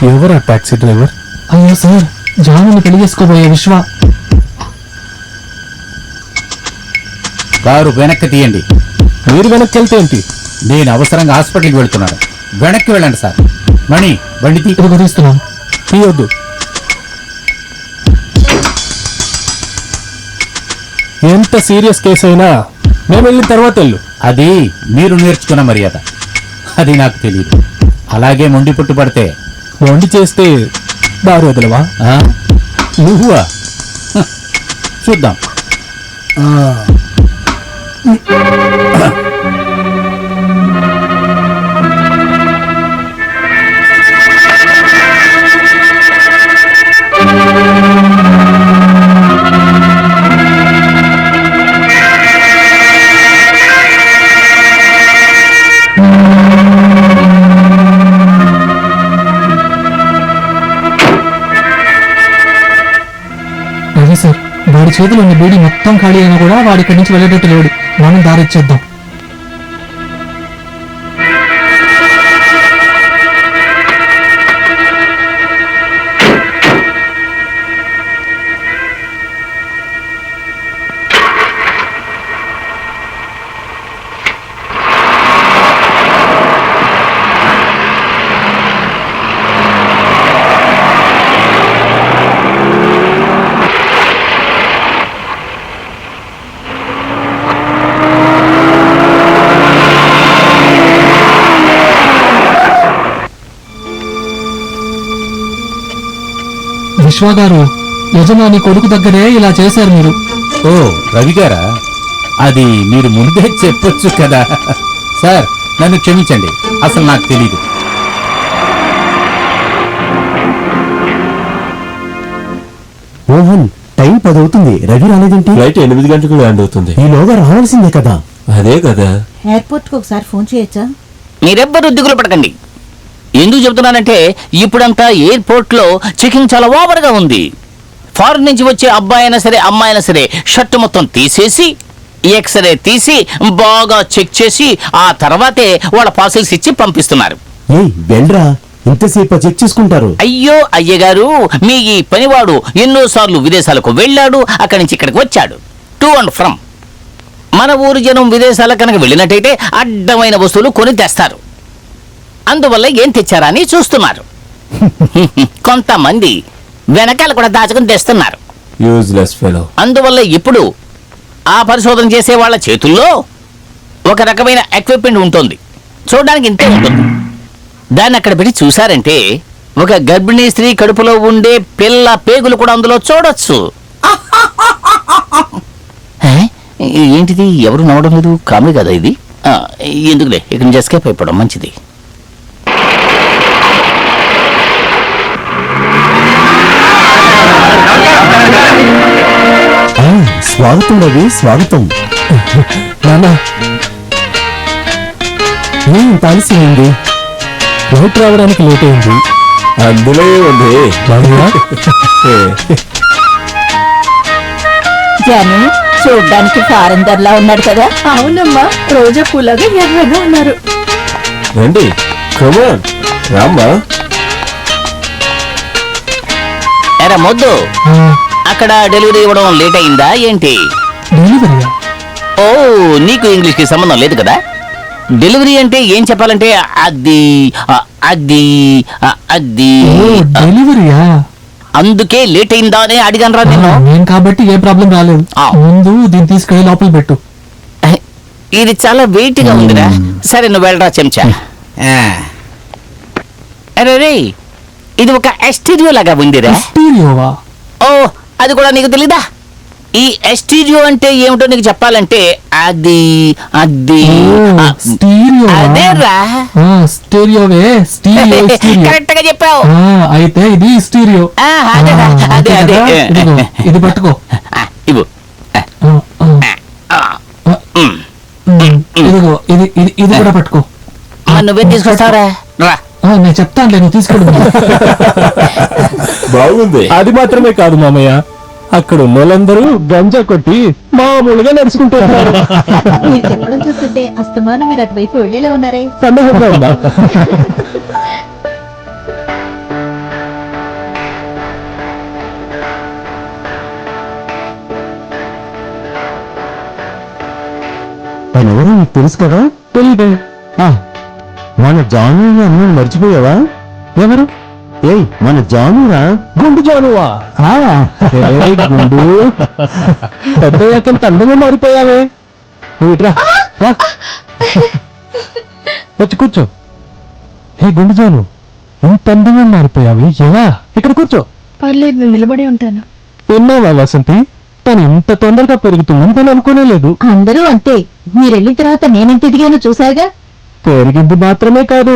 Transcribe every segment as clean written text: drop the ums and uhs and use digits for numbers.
ఎవరా taxi driver? అయ్యో sir, జానుని పెళ్లి చేసుకోబోయే విశ్వ. కారు వెనక్కి తీయండి. మీరు వెనక్కి వెళ్తే ఏంటి? నేను అవసరంగా హాస్పిటల్కి వెళ్తున్నాను. వెనక్కి వెళ్ళండి సార్. మణి, బండి తీస్తున్నాను. తీయొద్దు. ఎంత సీరియస్ కేసు అయినా మేము వెళ్ళిన తర్వాత వెళ్ళు. అది మీరు నేర్చుకున్న మర్యాద. అది నాకు తెలియదు. అలాగే మొండి పుట్టు పడితే వండి చేస్తే దారి వదలవా? నువ్వా? చూద్దాం. రవి సార్, వాడి చేతిలో ఉన్న బీడీ మొత్తం ఖాళీ అయినా కూడా వాడి ఇక్కడి నుంచి వెళ్ళేటట్టు లేడు. మనం దారి ఇచ్చేద్దాం. విశ్వ గారు, యజమాని కొడుకు దగ్గరే ఇలా చేశారు మీరు. ఓ రవి గారా? అది మీరు ముందే చెప్పొచ్చు కదా సార్. నన్ను క్షమించండి, అసలు నాకు తెలీదు. మోహన్, టైం 10 అవుతుంది. రవి రాలేదేంటి? ఫ్లైట్ 8 గంటలకు ల్యాండ్ అవుతుంది. ఈలోగా రావాల్సిందే కదా. అదే కదా. ఎయిర్పోర్ట్ కు ఒకసారి ఫోన్ చేయొచ్చా? మీరెవ్వరూ దిగులు పడకండి. ఎందుకు చెబుతున్నానంటే ఇప్పుడంతా ఎయిర్పోర్ట్ లో చెకింగ్ చాలా ఓవర్గా ఉంది. ఫారెన్ నుంచి వచ్చే అబ్బాయి అయినా సరే అమ్మాయి అయినా సరే షర్ట్ మొత్తం తీసేసి ఎక్స్రే తీసి బాగా చెక్ చేసి ఆ తర్వాతే వాళ్ళ పార్సల్స్ ఇచ్చి పంపిస్తున్నారు. వెళ్ళరా, ఇంతసేపు చెక్ చేసుకుంటారు. అయ్యో అయ్యగారు, మీ ఈ పనివాడు ఎన్నోసార్లు విదేశాలకు వెళ్ళాడు, అక్కడి నుంచి ఇక్కడికి వచ్చాడు. To and from. మన ఊరు జనం విదేశాలకు కనుక వెళ్ళినట్టయితే అడ్డమైన వస్తువులు కొని తెస్తారు. అందువల్ల ఏం తెచ్చారా అని చూస్తున్నారు. కొంతమంది వెనకాల కూడా దాచుకుని తెస్తున్నారు. అందువల్ల ఇప్పుడు ఆ పరిశోధన చేసే వాళ్ళ చేతుల్లో ఒక రకమైన ఎక్విప్మెంట్ ఉంటుంది. చూడడానికి ఇంతే ఉంటుంది. దాన్ని అక్కడ పెట్టి చూశారంటే ఒక గర్భిణీ స్త్రీ కడుపులో ఉండే పిల్ల పేగులు కూడా అందులో చూడొచ్చు. ఏంటిది, ఎవరు నవ్వడం లేదు? కామెడీ కదా ఇది. ఎందుకులే, ఇక్కడి నుంచి ఎస్కేప్ అయిపోవడం మంచిది. స్వాగతం రవి, స్వాగతం. నాన్న, ఇంత ఆలస్యమైంది. ఫ్లైట్ రావడానికి లేట్ అయింది. అందులో ఉంది. జాను, చూడ్డానికి ఫారెన్ లా ఉన్నాడు కదా? అవునమ్మా, రోజా పూలాగా ఎర్రగా ఉన్నారు. రండి, కమాన్ రామ్మా. ఎరా మొద్దు, అక్కడ డెలివరీ ఇవ్వడం లేట్ అయిందా ఏంటి? డెలివరీయా? ఓ, నీకు ఇంగ్లీష్ కి సంబంధం లేదు కదా. డెలివరీ అంటే ఏం చెప్పాలంటే అది అది అది డెలివరీయా? అందుకే లేట్ అయిందా అని అడిగాను రా నేను. నేను కాబట్టి ఏ ప్రాబ్లం రాలేదు. ముందు దీన్ని తీసుకెళ్ళి లోపల పెట్టు. ఇది చాలా వెయిట్ గా ఉందిరా. సరే, నువ్వు వెళ్ళరా చెంచా. అరే, ఇది ఒక ఎస్టీరియో లాగా ఉందిరా. ఎస్టీరియోవా? ఓ, అది కూడా నీకు తెలీదా? ఈ ఎస్టీరియో అంటే ఏమిటో నీకు చెప్పాలంటే అది అది అదేరా. స్టీరియోవే, స్టీరియో. కరెక్ట్ గా చెప్పావు. అయితే ఇది స్టీరియో. అదే అదే. ఇది పట్టుకో. ఇవ్వు. ఇదిగో, ఇది ఇది ఇది కూడా పట్టుకో. నువ్వే తీసుకొస్తావరా? రా, నేను చెప్తానులే, నువ్వు తీసుకెళ్ళు. బాగుంది. అది మాత్రమే కాదు మామయ్య, అక్కడ ఉన్నోళ్ళందరూ గంజా కొట్టి మామూలుగా నడుచుకుంటున్నారు. మీరు చెప్పడం చూస్తుంటే అస్తమానం మీరు అటువైపు వెళ్ళేలా ఉన్నారే. సందేహంగా ఉందా? తను ఎవరో నీకు తెలుసు కదా? తెలియదే. మన జాను అన్నం మర్చిపోయావా? ఎవరు? ఏయ్, మన జానురా. గుండు జానువా? ఏయ్, గుండు పెద్దయ్యాకంత అందంగా మారిపోయావే. నువ్వు ఇట్రా, రా. వచ్చి కూర్చో. ఏ గుండు జాను, ఇంత అందంగా మారిపోయావి ఎలా? ఇక్కడ కూర్చో. పర్లేదు, నేను నిలబడి ఉంటాను. విన్నావా వసంతి, తను ఇంత తొందరగా పెరుగుతుందని తను అనుకోలేదు. అందరూ అంతే. మీరెళ్ళిన తర్వాత నేనెంత ఎదిగానో చూసారుగా. పెరిగింది మాత్రమే కాదు,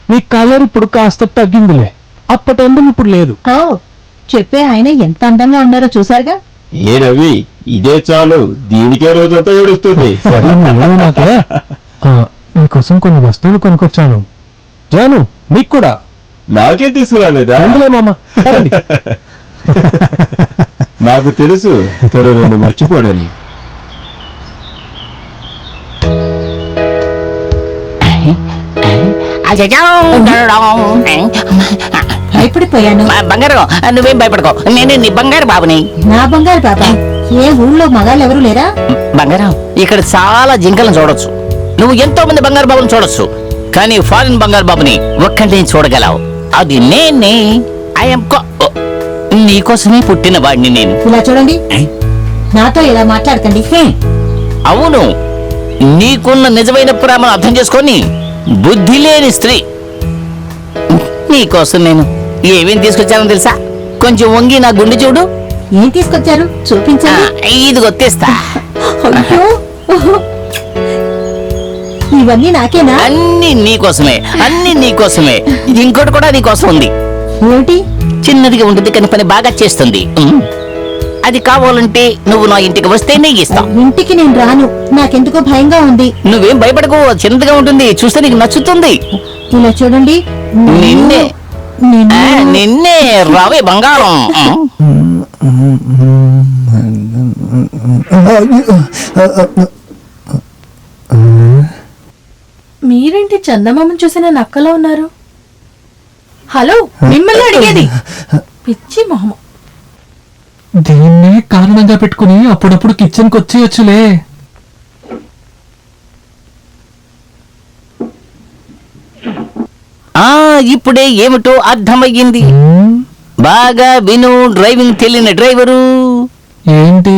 నీ కలర్ ఇప్పుడు కాస్త తగ్గిందిలే. అప్పటి అందం ఇప్పుడు లేదు. చెప్పే ఆయన ఎంత అందంగా ఉన్నారో చూసారుగా. ఏ రవి, ఇదే చాలు, దీనికే రోజంతా ఏడుస్తుంది. సరే, నువ్వు నాకే. నీకోసం కొన్ని వస్తువులు కొనుక్కొచ్చాను. జాను, నీకు కూడా. నాకేం తీసుకురాలేదా? అందులే మామ, పదండి. నాకు తెలుసు తను నన్ను మర్చిపోడని. భయపడిపోయాను. బంగారం, నువ్వేం భయపడకో, నేను నీ బంగారు బాబుని. నా బంగారు బాబా? ఏ ఊళ్ళో మగాళ్ళు ఎవరు లేరా? బంగారం, ఇక్కడ చాలా జింకలను చూడొచ్చు, నువ్వు ఎంతో మంది బంగారు బాబుని చూడొచ్చు, కానీ ఫారిన్ బంగారు బాబుని ఒక్కడిని చూడగలవు. అది నేనే. ఐఎమ్ నీకోసమే పుట్టిన వాడిని నేను. ఇలా చూడండి, నాతో ఇలా మాట్లాడకండి. అవును, నీకున్న నిజమైన ప్రేమను అర్థం చేసుకొని బుద్ధి లేని స్త్రీ. నీకోసం నేను ఏమేం తీసుకొచ్చానో తెలుసా? కొంచెం వంగి నా గుండె చూడు. ఏం తీసుకొచ్చారు? చూపించండి. ఇది కొత్తేస్తా. అయ్యో, ఇవన్నీ నాకేనా? అన్ని నీకోసమే, అన్ని నీకోసమే. ఇంకోటి కూడా నీకోసం ఉంది. ఏమిటి? చిన్నదిగా ఉంటుంది కానీ పని బాగా చేస్తుంది. అది కావాలంటే నువ్వు నా ఇంటికి వస్తే నేను ఇస్తా. ఇంటికి నేను రాను, నాకెందుకో భయంగా ఉంది. నువ్వేం భయపడకు, చిన్నదిగా ఉంటుంది, చూస్తే నీకు నచ్చుతుంది. ఇలా చూడండి, నిన్నే నిన్నే రావే బంగారం. మీరేంటి చందమామను చూసిన నక్కలో ఉన్నారు? హలో, మిమ్మల్ని అడిగేది. పిచ్చి మొహం. దీన్ని కారణంగా పెట్టుకుని అప్పుడప్పుడు కిచెన్ కి వచ్చేయచ్చులే. ఇప్పుడే ఏమిటో అర్థమయ్యింది. బాగా విను, డ్రైవింగ్ తెలియని డ్రైవరు. ఏంటి?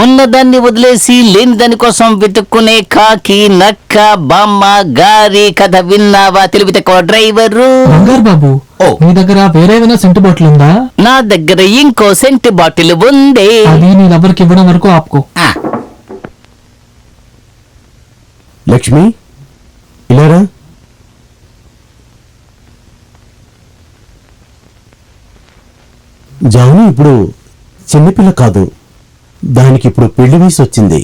ఉన్నదాన్ని వదిలేసి లేని దాని కోసం వెతుక్కునే కాకి, నక్క, బామ్మ, గారి కథ విన్నావా? తెలివి తక్కువ డ్రైవరు. బంగారు బాబు, నీ దగ్గర వేరే ఏమైనా సెంటు బాటిల్ ఉందా? నా దగ్గర ఇంకో సెంటు బాటిల్ ఉంది. అది నీ లవర్కి ఇవ్వడం వరకు ఆపుకో. లక్ష్మి, ఇలారా. జాను ఇప్పుడు చిన్నపిల్ల కాదు, దానికి ఇప్పుడు పెళ్లి వయసు వచ్చింది.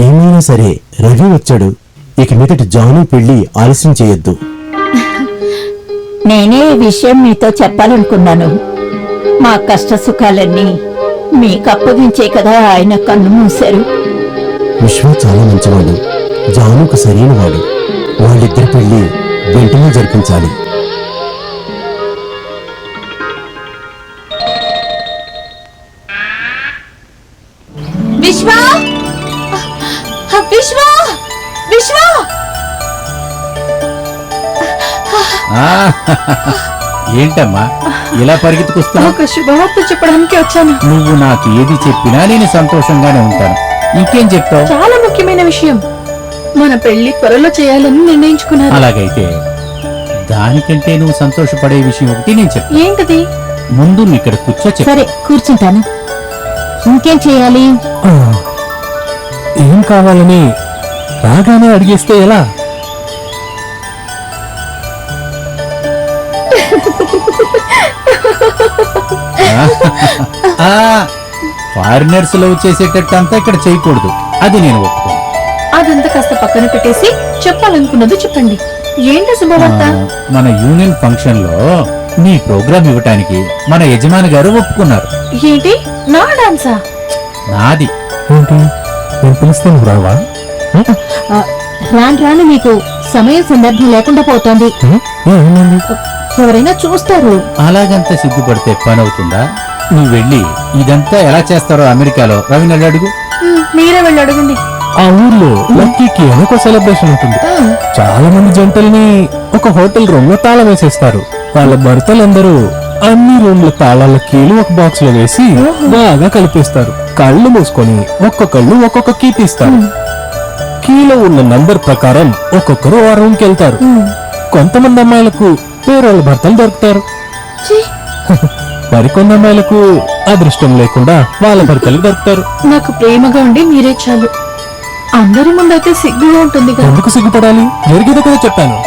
ఏమైనా సరే రవి వచ్చాడు, ఇక మీదటి జాను పెళ్లి ఆలస్యం చేయొద్దు. నేనే ఈ విషయం మీతో చెప్పాలనుకున్నాను. మా కష్ట సుఖాలన్నీ మీకు అప్పగించే కదా ఆయన కన్ను మూశారు. విశ్వ చాలా మంచివాడు, జానుకు సరైన వాడు. వాళ్ళిద్దరి పెళ్లి వెంటనే జరిపించాలి. విశ్వ, విశ్వ, విశ్వ. ఏంటమ్మా ఇలా పరిగెత్తుకొస్తావు? ఒక శుభవార్త చెప్పడానికి వచ్చాను. నువ్వు నాకు ఏది చెప్పినా నేను సంతోషంగానే ఉంటాను. ఇంకేం చెప్తావు? చాలా ముఖ్యమైన విషయం. మన పెళ్లి త్వరలో చేయాలని నిర్ణయించుకున్నారు. అలాగైతే దానికంటే నువ్వు సంతోషపడే విషయం ఒకటి నేను చెప్తాను. ఏంటది? ముందు నువ్వు ఇక్కడ కూర్చో చెప్పు. సరే, కూర్చుంటాను. ఇంకేం చేయాలి? ఏం కావాలని రాగానే అడిగేస్తే ఎలా? ఫారినర్స్ లవ్ చేసేటట్టు అంతా ఇక్కడ చేయకూడదు, అది నేను ఒప్పుకోను. అదంతా కాస్త పక్కన పెట్టేసి చెప్పాలనుకున్నది చెప్పండి. ఏంటి శుభవార్త? మన యూనియన్ ఫంక్షన్ లో నీ ప్రోగ్రామ్ ఇవ్వటానికి మన యజమాని గారు ఒప్పుకున్నారు. ఏంటి, నా డాన్సా? నాది. ఏంటి, నేను పిలిస్తే నువ్వు రావా? రాను రాను మీకు సమయం సందర్భం లేకుండా పోతోంది. ఏమైంది? ఎవరైనా చూస్తారు. అలాగంత సిగ్గుపడితే పని అవుతుందా? నువ్వు వెళ్ళి ఇదంతా ఎలా చేస్తారో అమెరికాలో రవిని అడుగు. మీరే వెళ్ళి అడగండి. ఆ ఊర్లో లక్కీకి అని ఒక సెలబ్రేషన్ ఉంటుంది. చాలా మంది జంటల్ని ఒక హోటల్ రూమ్ లో తాళం వేసేస్తారు. వాళ్ళ భర్తలందరూ అన్ని రూమ్ల తాళాల కీలు ఒక బాక్స్ లో వేసి బాగా కలిపేస్తారు. కళ్ళు మూసుకొని ఒక్కొక్కళ్ళు ఒక్కొక్క కీ తీస్తారు. కీలో ఉన్న నంబర్ ప్రకారం ఒక్కొక్కరు ఆ రూమ్ కి వెళ్తారు. కొంతమంది అమ్మాయిలకు వేరేళ్ళ భర్తలు దొరుకుతారు. మరికొన్ని అమ్మాయిలకు అదృష్టం లేకుండా వాళ్ళ భర్తలు దొరుకుతారు. నాకు ప్రేమగా ఉండి మీరే చాలు. అందరి ముందైతే సిగ్గుగా ఉంటుంది కదా. ఎందుకు సిగ్గుపడాలి? జరిగేది కూడా చెప్పాను.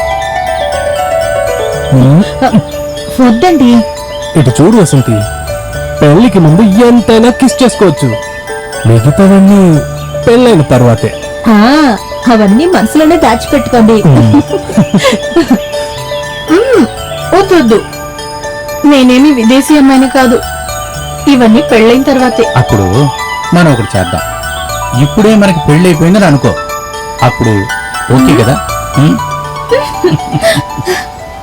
వద్దండి. ఇటు చూడు వసంతి, పెళ్లికి ముందు ఎంతైనా కిస్ చేసుకోవచ్చు. మిగతావన్నీ పెళ్ళైన తర్వాతే. అవన్నీ మనసులోనే దాచిపెట్టుకోండి. వద్దు. నేనేమి విదేశీ అమ్మాయిని కాదు. ఇవన్నీ పెళ్ళైన తర్వాతే. అప్పుడు మనం ఒకటి చేద్దాం. ఇప్పుడే మనకి పెళ్లి అయిపోయిందని అనుకో, అప్పుడు ఓకే కదా?